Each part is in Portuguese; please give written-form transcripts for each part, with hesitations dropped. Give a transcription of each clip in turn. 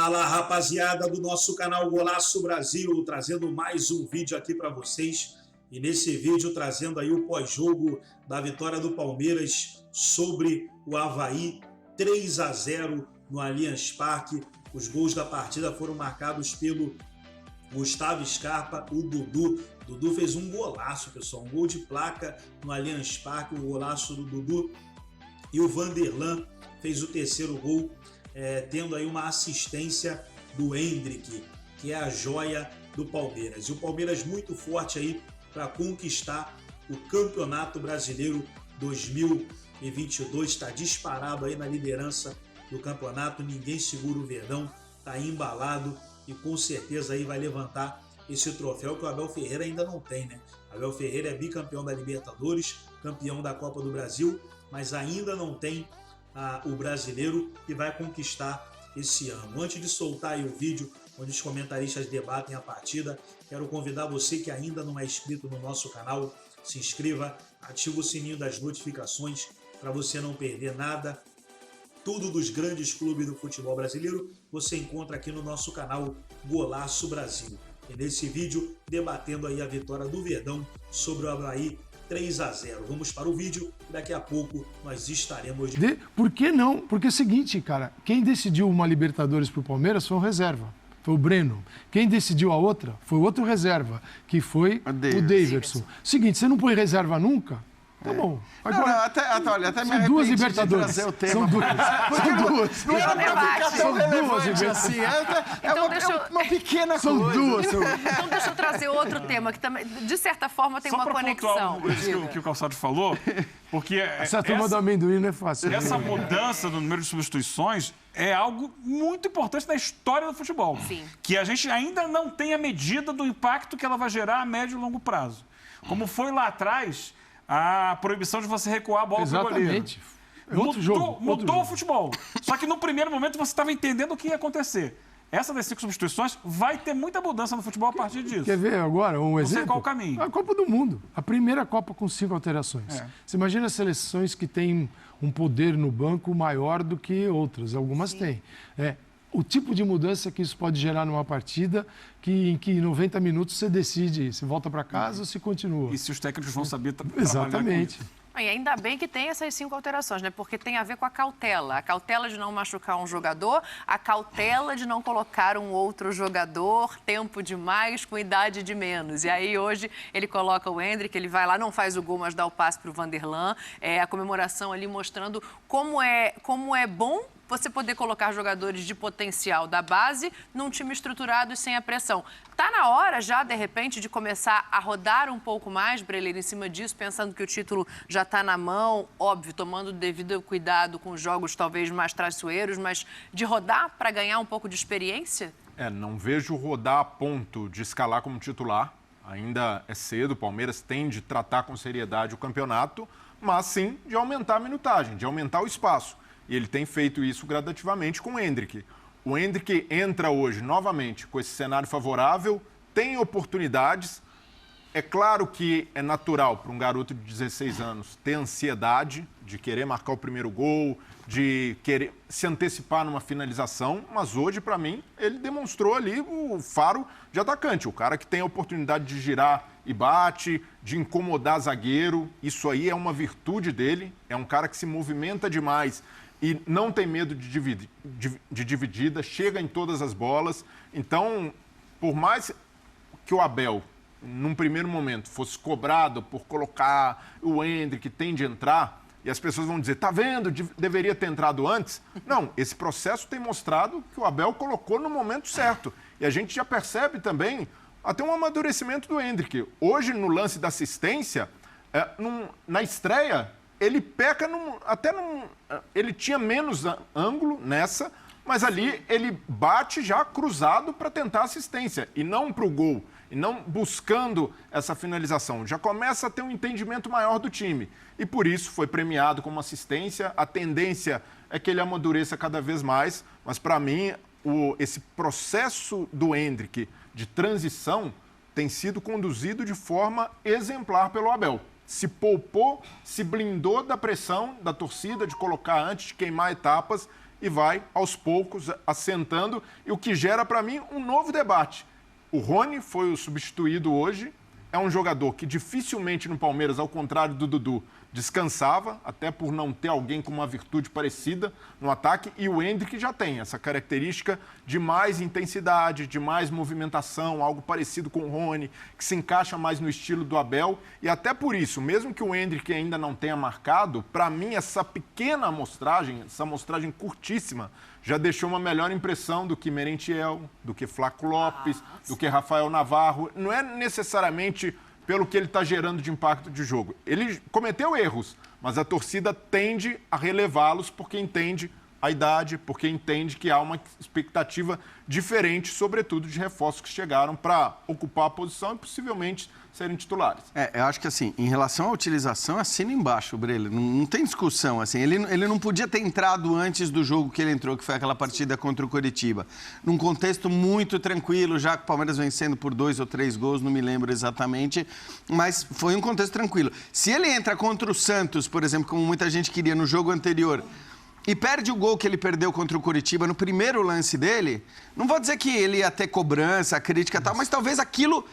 Fala, rapaziada do nosso canal Golaço Brasil, trazendo mais um vídeo aqui para vocês. E nesse vídeo trazendo aí o pós-jogo da vitória do Palmeiras sobre o Avaí, 3-0 no Allianz Parque. Os gols da partida foram marcados pelo Gustavo Scarpa, o Dudu. Dudu fez um golaço, pessoal, um gol de placa no Allianz Parque, um golaço do Dudu. E o Vanderlan fez o terceiro gol, tendo aí uma assistência do Hendrick, que é a joia do Palmeiras. E o Palmeiras muito forte aí para conquistar o Campeonato Brasileiro 2022. Está disparado aí na liderança do campeonato, ninguém segura o Verdão, está embalado e com certeza aí vai levantar esse troféu que o Abel Ferreira ainda não tem, né? Abel Ferreira é bicampeão da Libertadores, campeão da Copa do Brasil, mas ainda não tem o brasileiro e vai conquistar esse ano. Antes de soltar aí o vídeo onde os comentaristas debatem a partida, quero convidar você que ainda não é inscrito no nosso canal, se inscreva, ativa o sininho das notificações para você não perder nada. Tudo dos grandes clubes do futebol brasileiro você encontra aqui no nosso canal Golaço Brasil. E nesse vídeo, debatendo aí a vitória do Verdão sobre o Avaí, 3-0. Vamos para o vídeo e daqui a pouco nós estaremos... Por que não? Porque é o seguinte, cara, quem decidiu uma Libertadores pro Palmeiras foi um reserva, foi o Breno. Quem decidiu a outra foi outro reserva, que foi o Daverson. Seguinte, você não põe reserva nunca? Tá bom. Agora, olha, até me duas Libertadores. Trazer o tema. São duas. Não era pra ficar tão relevante assim. Uma pequena coisa. São duas. Então deixa eu trazer outro tema, que também, de certa forma, tem uma conexão. Isso que o Calçado falou, porque... Essa turma do amendoim não é fácil. Essa mudança no número de substituições é algo muito importante na história do futebol. Sim. Que a gente ainda não tem a medida do impacto que ela vai gerar a médio e longo prazo. Como foi lá atrás... a proibição de você recuar a bola para o goleiro. Exatamente. Outro jogo. Mudou o futebol. Só que no primeiro momento você estava entendendo o que ia acontecer. Essa das 5 substituições vai ter muita mudança no futebol a partir disso. Quer ver agora um exemplo? Não sei qual o caminho. A Copa do Mundo. A primeira Copa com 5 alterações. Você imagina as seleções que têm um poder no banco maior do que outras. Algumas têm. O tipo de mudança que isso pode gerar numa partida em que em 90 minutos você decide se volta para casa ou se continua. E se os técnicos vão saber trabalhar Exatamente. com isso. E ainda bem que tem essas 5 alterações, né? Porque tem a ver com a cautela. A cautela de não machucar um jogador, a cautela de não colocar um outro jogador, tempo de mais com idade de menos. E aí hoje ele coloca o Hendrick, ele vai lá, não faz o gol, mas dá o passe para o Vanderlan. A comemoração ali mostrando como é bom você poder colocar jogadores de potencial da base num time estruturado e sem a pressão. Tá na hora já, de repente, de começar a rodar um pouco mais, Breleiro, em cima disso, pensando que o título já está na mão, óbvio, tomando devido cuidado com jogos talvez mais traiçoeiros, mas de rodar para ganhar um pouco de experiência? Não vejo rodar a ponto de escalar como titular. Ainda é cedo, o Palmeiras tem de tratar com seriedade o campeonato, mas sim de aumentar a minutagem, de aumentar o espaço. E ele tem feito isso gradativamente com o Hendrick. O Hendrick entra hoje, novamente, com esse cenário favorável, tem oportunidades. É claro que é natural para um garoto de 16 anos ter ansiedade de querer marcar o primeiro gol, de querer se antecipar numa finalização, mas hoje, para mim, ele demonstrou ali o faro de atacante. O cara que tem a oportunidade de girar e bate, de incomodar zagueiro. Isso aí é uma virtude dele. É um cara que se movimenta demais e não tem medo de dividida, chega em todas as bolas. Então, por mais que o Abel, num primeiro momento, fosse cobrado por colocar o Hendrick, que tem de entrar, e as pessoas vão dizer, tá vendo, deveria ter entrado antes. Não, esse processo tem mostrado que o Abel colocou no momento certo. E a gente já percebe também até um amadurecimento do Hendrick. Hoje, no lance da assistência, na estreia, ele peca ele tinha menos ângulo nessa, mas ali ele bate já cruzado para tentar assistência e não para o gol, e não buscando essa finalização. Já começa a ter um entendimento maior do time e por isso foi premiado como assistência. A tendência é que ele amadureça cada vez mais, mas para mim esse processo do Hendrick de transição tem sido conduzido de forma exemplar pelo Abel. Se poupou, se blindou da pressão da torcida de colocar antes de queimar etapas e vai, aos poucos, assentando, e o que gera, para mim, um novo debate. O Rony foi o substituído hoje, é um jogador que dificilmente no Palmeiras, ao contrário do Dudu, descansava, até por não ter alguém com uma virtude parecida no ataque, e o Endrick já tem essa característica de mais intensidade, de mais movimentação, algo parecido com o Rony, que se encaixa mais no estilo do Abel, e até por isso, mesmo que o Endrick ainda não tenha marcado, para mim essa pequena amostragem, essa amostragem curtíssima, já deixou uma melhor impressão do que Merentiel, do que Flaco Lopes, do que Rafael Navarro. Não é necessariamente pelo que ele está gerando de impacto de jogo. Ele cometeu erros, mas a torcida tende a relevá-los porque entende a idade, porque entende que há uma expectativa diferente, sobretudo de reforços que chegaram para ocupar a posição e possivelmente serem titulares. Eu acho que assim, em relação à utilização, assina embaixo, Breler. Não tem discussão, assim. Ele não podia ter entrado antes do jogo que ele entrou, que foi aquela partida contra o Coritiba. Num contexto muito tranquilo, já que o Palmeiras vencendo por 2 ou 3 gols, não me lembro exatamente, mas foi um contexto tranquilo. Se ele entra contra o Santos, por exemplo, como muita gente queria no jogo anterior, e perde o gol que ele perdeu contra o Coritiba no primeiro lance dele, não vou dizer que ele ia ter cobrança, crítica e tal, mas talvez aquilo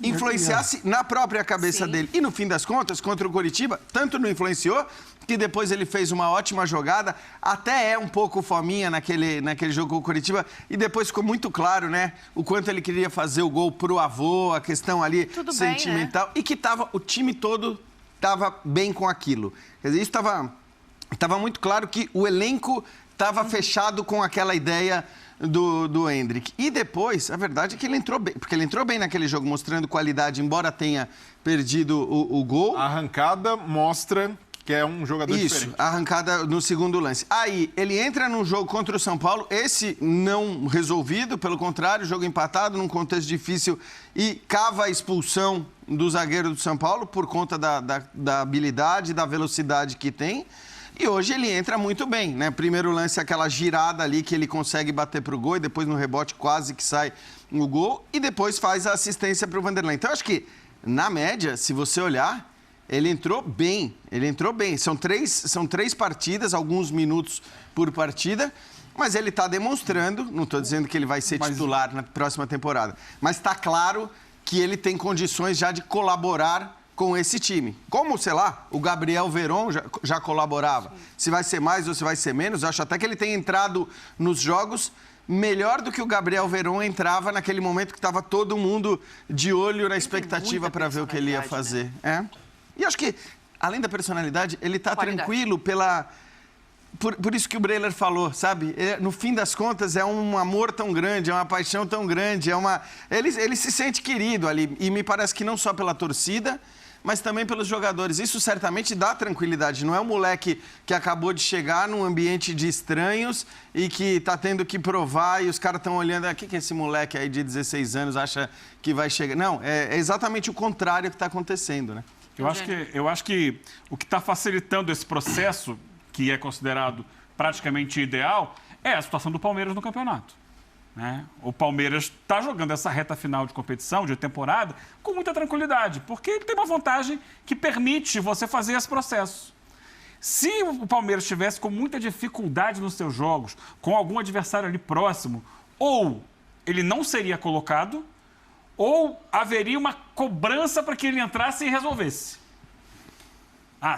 influenciasse na própria cabeça dele. E no fim das contas, contra o Coritiba, tanto não influenciou, que depois ele fez uma ótima jogada, até é um pouco fominha naquele jogo com o Coritiba, e depois ficou muito claro, né, o quanto ele queria fazer o gol pro avô, a questão ali tudo sentimental, bem, né? E que o time todo estava bem com aquilo. Quer dizer, isso estava muito claro que o elenco estava fechado com aquela ideia do Endrick. E depois, a verdade é que ele entrou bem, porque ele entrou bem naquele jogo, mostrando qualidade, embora tenha perdido o gol. A arrancada mostra que é um jogador diferente. Isso, a arrancada no segundo lance. Aí, ele entra num jogo contra o São Paulo, esse não resolvido, pelo contrário, jogo empatado, num contexto difícil, e cava a expulsão do zagueiro do São Paulo por conta da habilidade, da velocidade que tem. E hoje ele entra muito bem, né? Primeiro lance, aquela girada ali que ele consegue bater pro gol e depois no rebote quase que sai no gol e depois faz a assistência pro Vanderlei. Então, acho que, na média, se você olhar, ele entrou bem. São três partidas, alguns minutos por partida, mas ele está demonstrando, não estou dizendo que ele vai ser titular na próxima temporada, mas está claro que ele tem condições já de colaborar com esse time. Como, sei lá, o Gabriel Veron já colaborava. Sim. Se vai ser mais ou se vai ser menos, eu acho até que ele tem entrado nos jogos melhor do que o Gabriel Veron entrava naquele momento que estava todo mundo de olho na expectativa para ver o que ele ia fazer. Né? E acho que, além da personalidade, ele está tranquilo por isso que o Breler falou, sabe? No fim das contas, é um amor tão grande, é uma paixão tão grande, ele se sente querido ali. E me parece que não só pela torcida, mas também pelos jogadores. Isso certamente dá tranquilidade. Não é um moleque que acabou de chegar num ambiente de estranhos e que está tendo que provar e os caras estão olhando, o que esse moleque aí de 16 anos acha que vai chegar? Não, é exatamente o contrário que está acontecendo, né? Eu acho que o que está facilitando esse processo, que é considerado praticamente ideal, é a situação do Palmeiras no campeonato. Né? O Palmeiras está jogando essa reta final de competição, de temporada, com muita tranquilidade, porque ele tem uma vantagem que permite você fazer esse processo. Se o Palmeiras estivesse com muita dificuldade nos seus jogos, com algum adversário ali próximo, ou ele não seria colocado, ou haveria uma cobrança para que ele entrasse e resolvesse.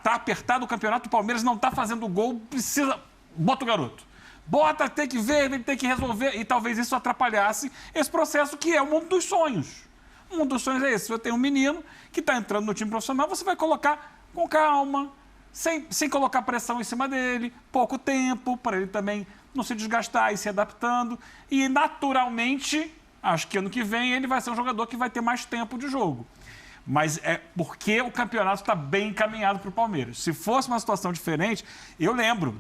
Tá apertado o campeonato, o Palmeiras não está fazendo gol, precisa... Bota o garoto. Bota, tem que ver, ele tem que resolver. E talvez isso atrapalhasse esse processo que é o mundo dos sonhos. O mundo dos sonhos é esse. Você tem um menino que está entrando no time profissional, você vai colocar com calma, sem colocar pressão em cima dele, pouco tempo, para ele também não se desgastar e se adaptando. E, naturalmente, acho que ano que vem ele vai ser um jogador que vai ter mais tempo de jogo. Mas é porque o campeonato está bem encaminhado para o Palmeiras. Se fosse uma situação diferente, eu lembro,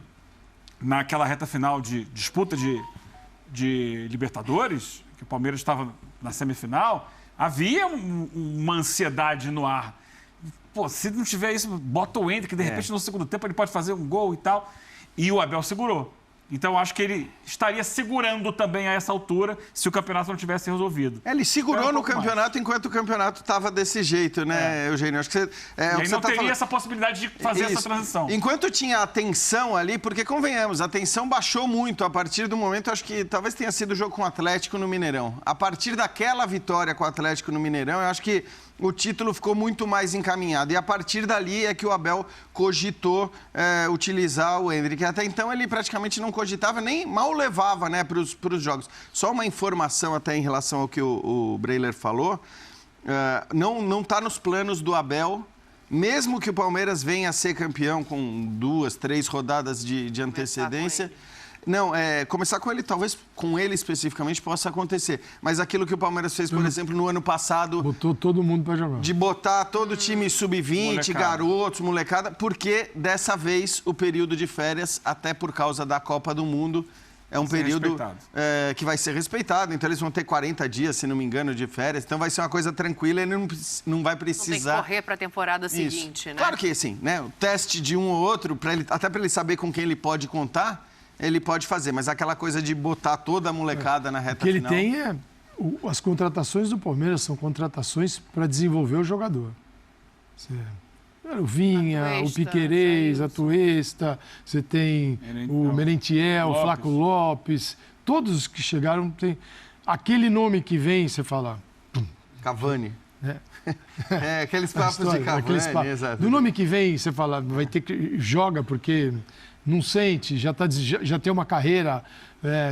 naquela reta final de disputa de Libertadores, que o Palmeiras estava na semifinal, havia uma ansiedade no ar. Pô, se não tiver isso, bota o Endrick, que de repente no segundo tempo ele pode fazer um gol e tal. E o Abel segurou. Então, acho que ele estaria segurando também a essa altura se o campeonato não tivesse resolvido. Ele segurou no campeonato enquanto o campeonato estava desse jeito, né, Eugênio? Acho que você, e aí não teria essa possibilidade de fazer essa transição. Enquanto tinha a tensão ali, porque convenhamos, a tensão baixou muito a partir do momento, acho que talvez tenha sido o jogo com o Atlético no Mineirão. A partir daquela vitória com o Atlético no Mineirão, eu acho que o título ficou muito mais encaminhado. E a partir dali é que o Abel cogitou utilizar o Endrick. Até então ele praticamente não cogitava, nem mal levava, né, para os jogos. Só uma informação até em relação ao que o Breiler falou. Não está nos planos do Abel, mesmo que o Palmeiras venha a ser campeão com 2, 3 rodadas de antecedência. Não, começar com ele, talvez com ele especificamente possa acontecer. Mas aquilo que o Palmeiras fez, por exemplo, no ano passado... Botou todo mundo para jogar. De botar todo o time sub-20, garotos, molecada, porque dessa vez o período de férias, até por causa da Copa do Mundo, é um período que vai ser respeitado. Então eles vão ter 40 dias, se não me engano, de férias. Então vai ser uma coisa tranquila e ele não vai precisar... Não tem que correr para a temporada seguinte, né? Claro que sim, né? O teste de um ou outro, até para ele saber com quem ele pode contar... Ele pode fazer, mas aquela coisa de botar toda a molecada na reta final... O que ele tem as contratações do Palmeiras são contratações para desenvolver o jogador. O Vinha, o Piquerez, a Tuesta, você tem o Merentiel, o Flaco Lopes, todos os que chegaram tem... Aquele nome que vem, você fala... Cavani. Aqueles papos de Cavani, exato. Do nome que vem, você fala, vai ter que... Joga porque... não sente, já tem uma carreira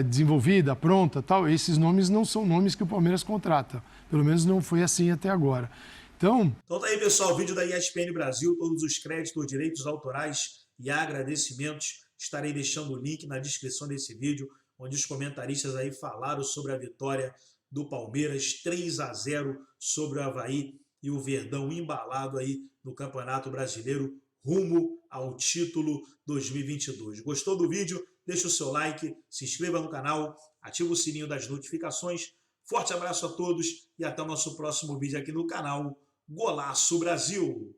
desenvolvida, pronta, tal. Esses nomes não são nomes que o Palmeiras contrata. Pelo menos não foi assim até agora. Então tá aí, pessoal, o vídeo da ESPN Brasil, todos os créditos, direitos autorais e agradecimentos. Estarei deixando o link na descrição desse vídeo, onde os comentaristas aí falaram sobre a vitória do Palmeiras, 3-0 sobre o Avaí e o Verdão embalado aí no Campeonato Brasileiro, rumo ao título 2022. Gostou do vídeo? Deixa o seu like, se inscreva no canal, ativa o sininho das notificações. Forte abraço a todos e até o nosso próximo vídeo aqui no canal Golaço Brasil.